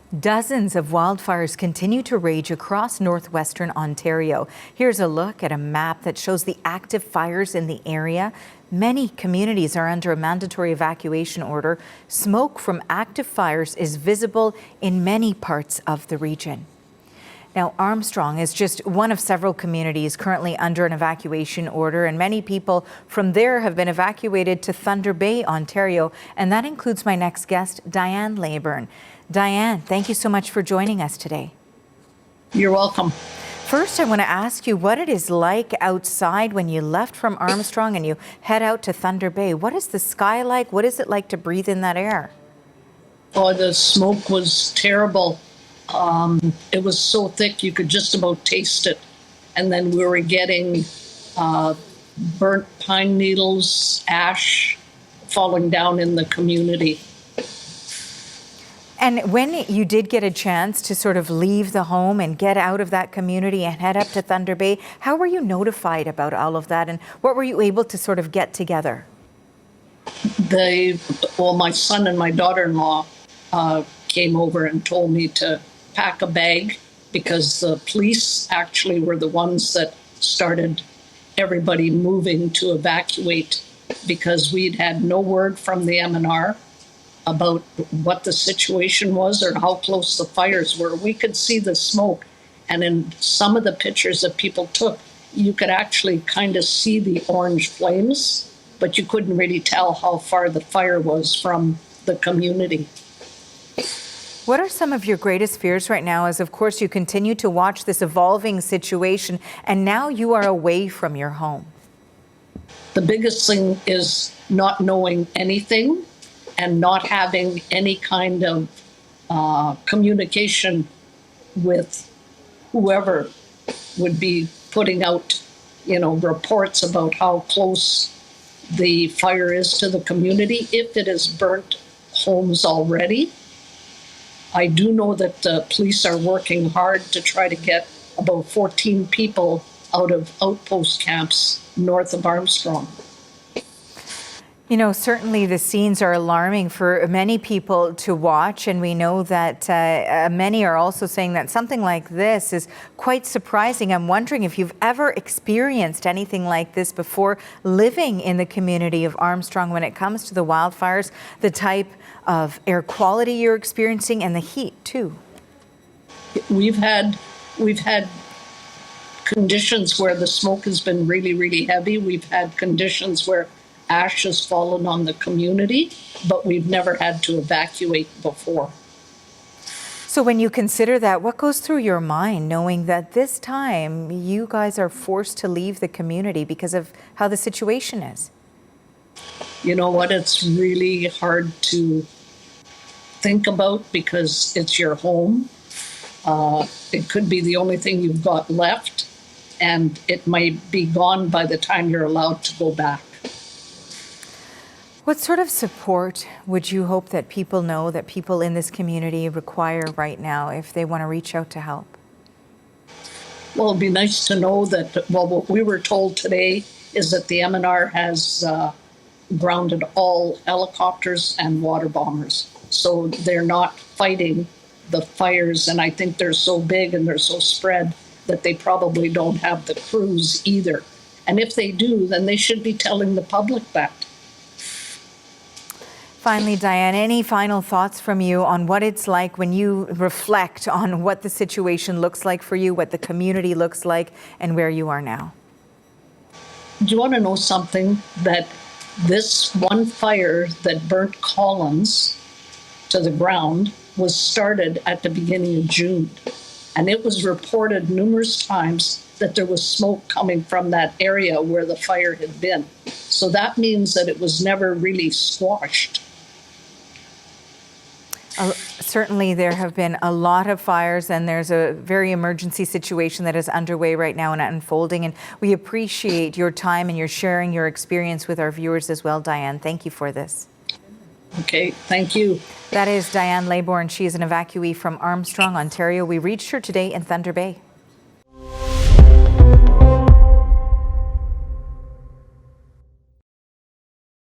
Dozens of wildfires continue to rage across northwestern Ontario. Here's a look at a map that shows the active fires in the area. Many communities are under a mandatory evacuation order. Smoke from active fires is visible in many parts of the region. Now, Armstrong is just one of several communities currently under an evacuation order, and many people from there have been evacuated to Thunder Bay, Ontario, and that includes my next guest, Diane Laybourne. Diane, thank you so much for joining us today. You're welcome. First, I want to ask you what it is like outside when you left from Armstrong and you head out to Thunder Bay. What is the sky like? What is it like to breathe in that air? Oh, the smoke was terrible. It was so thick you could just about taste it. And then we were getting burnt pine needles, ash falling down in the community. And when you did get a chance to sort of leave the home and get out of that community and head up to Thunder Bay, how were you notified about all of that, and what were you able to sort of get together? My son and my daughter-in-law came over and told me to pack a bag because the police actually were the ones that started everybody moving to evacuate because we'd had no word from the MNR about what the situation was or how close the fires were. We could see the smoke, and in some of the pictures that people took, you could actually kind of see the orange flames, but you couldn't really tell how far the fire was from the community. What are some of your greatest fears right now as, of course, you continue to watch this evolving situation and now you are away from your home? The biggest thing is not knowing anything and not having any kind of communication with whoever would be putting out, reports about how close the fire is to the community, if it has burnt homes already. I do know that the police are working hard to try to get about 14 people out of outpost camps north of Armstrong. Certainly the scenes are alarming for many people to watch, and we know that many are also saying that something like this is quite surprising. I'm wondering if you've ever experienced anything like this before living in the community of Armstrong when it comes to the wildfires, the type of air quality you're experiencing and the heat too. We've had conditions where the smoke has been really, really heavy. We've had conditions where ash has fallen on the community, but we've never had to evacuate before. So when you consider that, what goes through your mind knowing that this time you guys are forced to leave the community because of how the situation is? You know what? It's really hard to think about because it's your home. It could be the only thing you've got left, and it might be gone by the time you're allowed to go back. What sort of support would you hope that people know that people in this community require right now if they want to reach out to help? Well, it'd be nice to know that, what we were told today is that the MNR has grounded all helicopters and water bombers. So they're not fighting the fires, and I think they're so big and they're so spread that they probably don't have the crews either. And if they do, then they should be telling the public that. Finally, Diane, any final thoughts from you on what it's like when you reflect on what the situation looks like for you, what the community looks like, and where you are now? Do you want to know something? That this one fire that burnt Collins to the ground was started at the beginning of June. And it was reported numerous times that there was smoke coming from that area where the fire had been. So that means that it was never really squashed. Certainly there have been a lot of fires, and there's a very emergency situation that is underway right now and unfolding, and we appreciate your time and your sharing your experience with our viewers as well, Diane. Thank you for this. Okay, thank you. That is Diane Laybourne. She is an evacuee from Armstrong, Ontario. We reached her today in Thunder Bay.